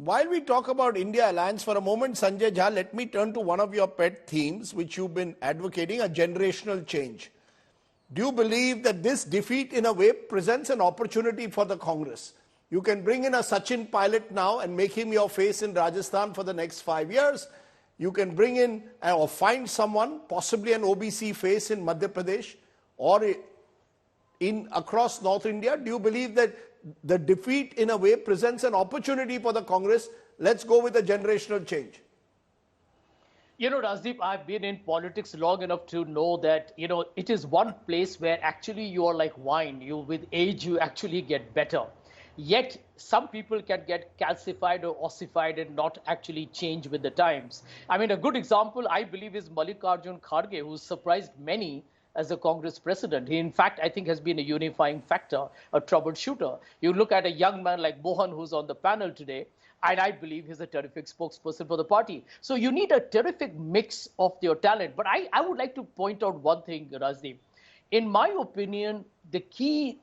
while we talk about India alliance for a moment, Sanjay Jha, let me turn to one of your pet themes, which you've been advocating, a generational change. Do you believe that this defeat in a way presents an opportunity for the Congress? You can bring in a Sachin Pilot now and make him your face in Rajasthan for the next 5 years. You can bring in or find someone, possibly an OBC face in Madhya Pradesh or in across North India. Do you believe that the defeat in a way presents an opportunity for the Congress? Let's go with a generational change. You know, Rajdeep, I've been in politics long enough to know that, it is one place where actually you are like wine. With age, you actually get better. Yet, some people can get calcified or ossified and not actually change with the times. I mean, a good example, I believe, is Mallikarjun Kharge, who surprised many as a Congress president. He, in fact, I think has been a unifying factor, a troubleshooter. You look at a young man like Mohan, who's on the panel today, and I believe he's a terrific spokesperson for the party. So you need a terrific mix of your talent. But I would like to point out one thing, Rajdeep. In my opinion, the key,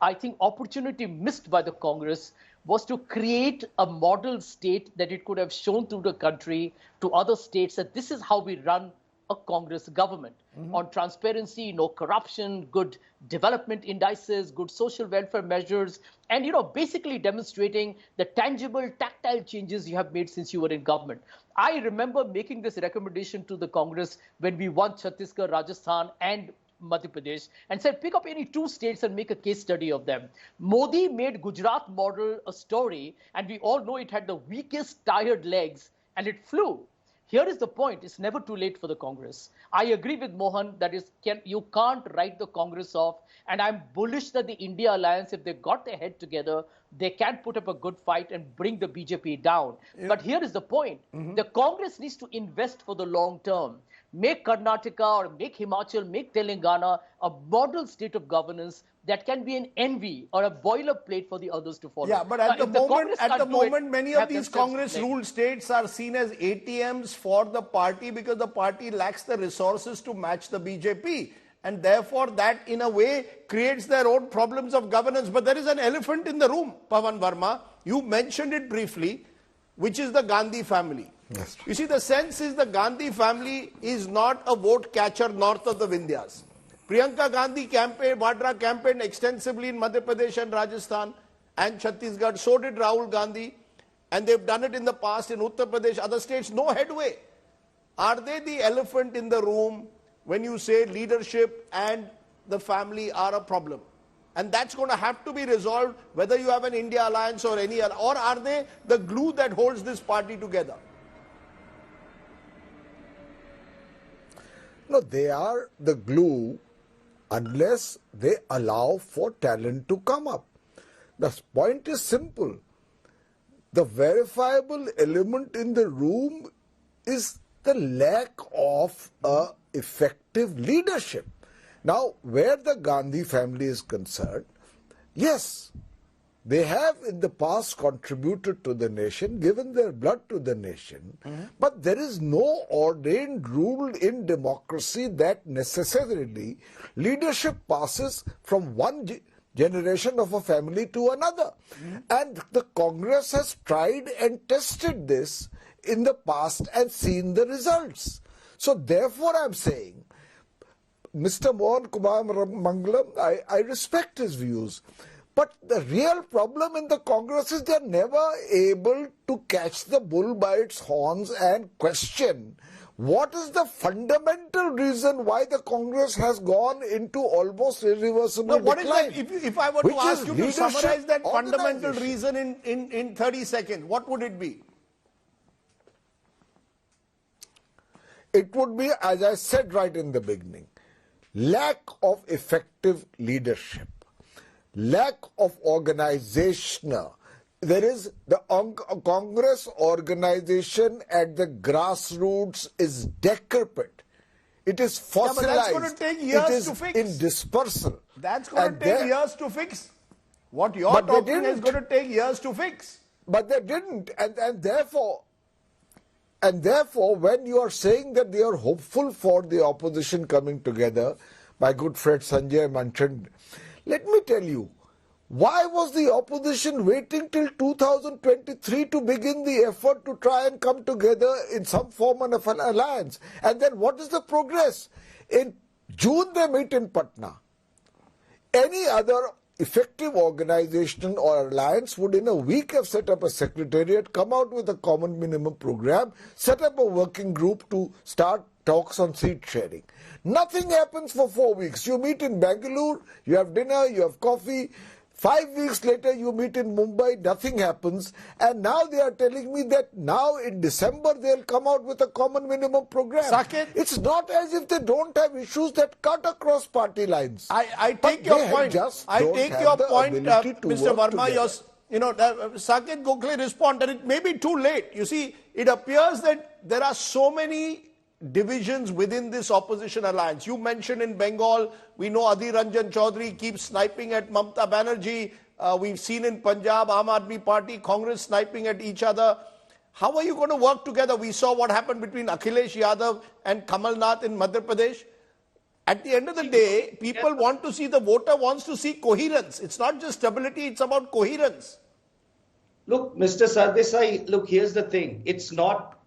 I think, opportunity missed by the Congress was to create a model state that it could have shown to the country, to other states, that this is how we run a Congress government. On transparency, no corruption, good development indices, good social welfare measures, and basically demonstrating the tangible, tactile changes you have made since you were in government. I remember making this recommendation to the Congress when we won Chhattisgarh, Rajasthan, and Madhya Pradesh, and said, pick up any 2 states and make a case study of them. Modi made Gujarat model a story, and we all know it had the weakest tired legs, and it flew. Here is the point. It's never too late for the Congress. I agree with Mohan that you can't write the Congress off. And I'm bullish that the India alliance, if they got their head together, they can put up a good fight and bring the BJP down. Yeah. But here is the point. The Congress needs to invest for the long term. Make Karnataka or make Himachal, make Telangana a model state of governance that can be an envy or a boilerplate for the others to follow. Yeah, but at the moment, many of these Congress-ruled states are seen as ATMs for the party because the party lacks the resources to match the BJP. And therefore, that in a way creates their own problems of governance. But there is an elephant in the room, Pawan Verma. You mentioned it briefly, which is the Gandhi family. Yes. You see, the sense is the Gandhi family is not a vote catcher north of the Vindhyas. Priyanka Gandhi Vadra campaigned extensively in Madhya Pradesh and Rajasthan and Chhattisgarh. So did Rahul Gandhi. And they've done it in the past in Uttar Pradesh, other states, no headway. Are they the elephant in the room when you say leadership and the family are a problem? And that's going to have to be resolved whether you have an India alliance or any other. Or are they the glue that holds this party together? No, they are the glue unless they allow for talent to come up. The point is simple. The verifiable element in the room is the lack of effective leadership. Now, where the Gandhi family is concerned, yes, they have in the past contributed to the nation, given their blood to the nation, but there is no ordained rule in democracy that necessarily leadership passes from one generation of a family to another. And the Congress has tried and tested this in the past and seen the results. So therefore I'm saying, Mr. Mohan Kumar Mangalam, I respect his views. But the real problem in the Congress is they're never able to catch the bull by its horns and question what is the fundamental reason why the Congress has gone into almost irreversible decline. If I were to ask you to summarize that fundamental reason in 30 seconds, what would it be? It would be, as I said right in the beginning, lack of effective leadership. Lack of organization. There is the Congress organization at the grassroots is decrepit. It is fossilized. But that's going to take years to fix. In dispersal. That's going to take years to fix. What you're talking is going to take years to fix. But they didn't, and therefore, when you are saying that they are hopeful for the opposition coming together, my good friend Sanjay mentioned. Let me tell you, Why was the opposition waiting till 2023 to begin the effort to try and come together in some form of an alliance? And then what is the progress? In June they meet in Patna. Any other effective organization or alliance would in a week have set up a secretariat, come out with a common minimum program, set up a working group to start talks on seat sharing. Nothing happens for 4 weeks. You meet in Bangalore, you have dinner, you have coffee. 5 weeks later, you meet in Mumbai, nothing happens. And now they are telling me that now in December, they'll come out with a common minimum program. Saket, it's not as if they don't have issues that cut across party lines. I take your point. I take your point, Mr. Verma. Saket Gokhale responded, it may be too late. You see, it appears that there are so many divisions within this opposition alliance. You mentioned in Bengal, we know Adhir Ranjan Chaudhary keeps sniping at Mamata Banerjee. We've seen in Punjab, Aam Aadmi Party, Congress sniping at each other. How are you going to work together? We saw what happened between Akhilesh Yadav and Kamal Nath in Madhya Pradesh. At the end of the day, people want to see, the voter wants to see coherence. It's not just stability, it's about coherence. Look, Mr. Sardesai, look, here's the thing. It's not,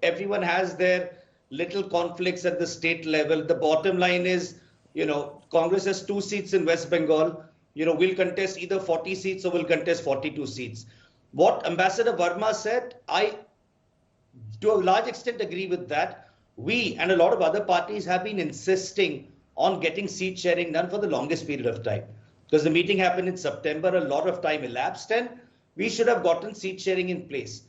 everyone has their little conflicts at the state level. The bottom line is, Congress has 2 seats in West Bengal. We'll contest either 40 seats or we'll contest 42 seats. What Ambassador Verma said, I, to a large extent, agree with that. We and a lot of other parties have been insisting on getting seat sharing done for the longest period of time. Because the meeting happened in September, a lot of time elapsed, and we should have gotten seat sharing in place.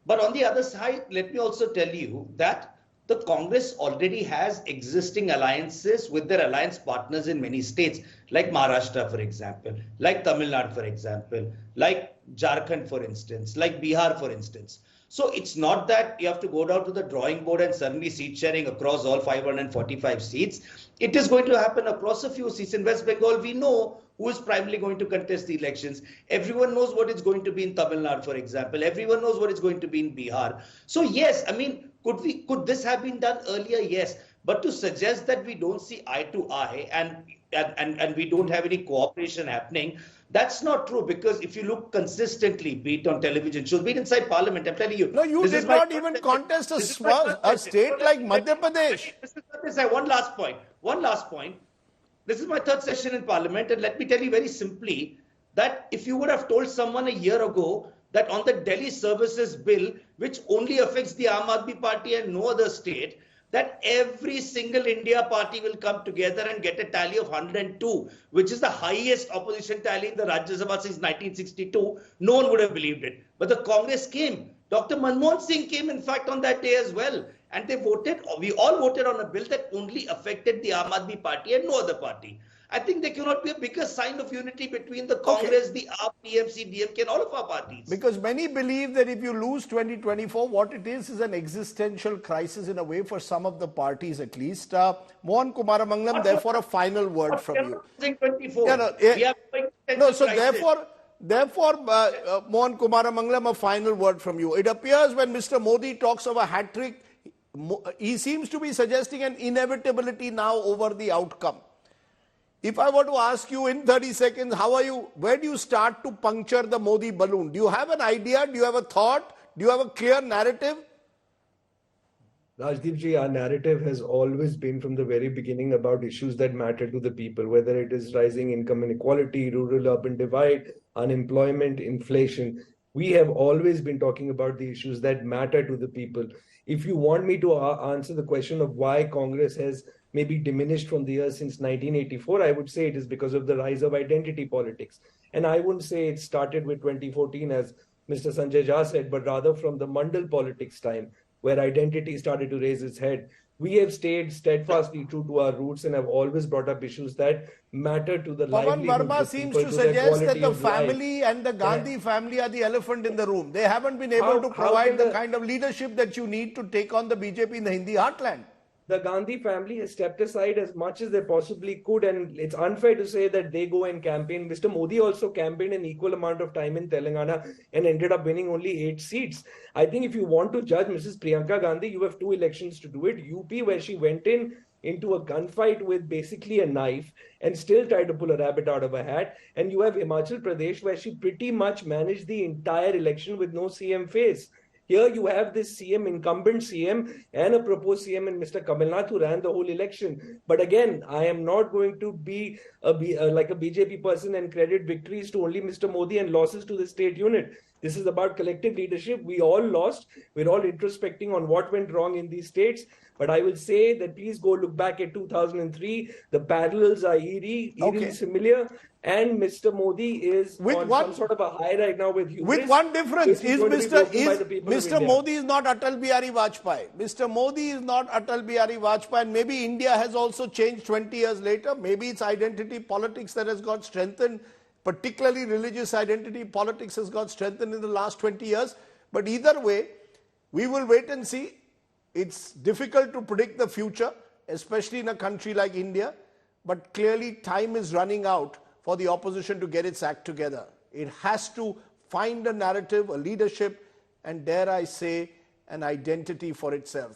But on the other side, let me also tell you that the Congress already has existing alliances with their alliance partners in many states, like Maharashtra, for example, like Tamil Nadu, for example, like Jharkhand, for instance, like Bihar, for instance. So it's not that you have to go down to the drawing board and suddenly seat sharing across all 545 seats. It is going to happen across a few seats. In West Bengal, we know who is primarily going to contest the elections. Everyone knows what it's going to be in Tamil Nadu, for example. Everyone knows what it's going to be in Bihar. So yes, I mean, could this have been done earlier? Yes. But to suggest that we don't see eye to eye and we don't have any cooperation happening, that's not true, because if you look consistently, be it on television shows, be it inside parliament, I'm telling you. No, you did not even contest a state like Madhya Pradesh. One last point. This is my 3rd session in parliament, and let me tell you very simply that if you would have told someone a year ago that on the Delhi Services Bill, which only affects the Aam Aadmi Party and no other state, that every single India party will come together and get a tally of 102, which is the highest opposition tally in the Rajya Sabha since 1962, no one would have believed it. But the Congress came. Dr. Manmohan Singh came, in fact, on that day as well. And they voted, we all voted on a bill that only affected the Aam Aadmi Party and no other party. I think there cannot be a bigger sign of unity between the Congress, the AAP, TMC, DMK, and all of our parties. Because many believe that if you lose 2024, what it is an existential crisis in a way for some of the parties at least. Mohan Kumaramangalam, therefore, a final word from you. 2024. Therefore, Mohan Kumaramangalam, a final word from you. It appears when Mr. Modi talks of a hat-trick, he seems to be suggesting an inevitability now over the outcome. If I were to ask you in 30 seconds, where do you start to puncture the Modi balloon? Do you have an idea? Do you have a thought? Do you have a clear narrative? Rajdeep ji, our narrative has always been from the very beginning about issues that matter to the people, whether it is rising income inequality, rural-urban divide, unemployment, inflation. We have always been talking about the issues that matter to the people. If you want me to answer the question of why Congress has maybe diminished from the years since 1984, I would say it is because of the rise of identity politics. And I wouldn't say it started with 2014, as Mr. Sanjay Jha said, but rather from the Mandal politics time, where identity started to raise its head. We have stayed steadfastly true to our roots and have always brought up issues that matter to the livelihood of Pawan Verma seems to suggest that the family and the Gandhi family are the elephant in the room. They haven't been able to provide the kind of leadership that you need to take on the BJP in the Hindi heartland. The Gandhi family has stepped aside as much as they possibly could, and it's unfair to say that they go and campaign. Mr. Modi also campaigned an equal amount of time in Telangana and ended up winning only 8 seats. I think if you want to judge Mrs. Priyanka Gandhi, you have 2 elections to do it. UP, where she went in into a gunfight with basically a knife and still try to pull a rabbit out of a hat. And you have Himachal Pradesh, where she pretty much managed the entire election with no CM face. Here you have this CM, incumbent CM, and a proposed CM in Mr. Kamal Nath, who ran the whole election. But again, I am not going to be like a BJP person and credit victories to only Mr. Modi and losses to the state unit. This is about collective leadership. We all lost. We're all introspecting on what went wrong in these states. But I will say that please go look back at 2003. The parallels are eerily similar. And Mr. Modi is on some sort of a high right now with hubris. With one difference, Mr. Modi is not Atal Bihari Vajpayee. Mr. Modi is not Atal Bihari Vajpayee. And maybe India has also changed 20 years later. Maybe it's identity politics that has got strengthened. Particularly religious identity politics has got strengthened in the last 20 years. But either way, we will wait and see. It's difficult to predict the future, especially in a country like India. But clearly time is running out for the opposition to get its act together. It has to find a narrative, a leadership, and dare I say, an identity for itself.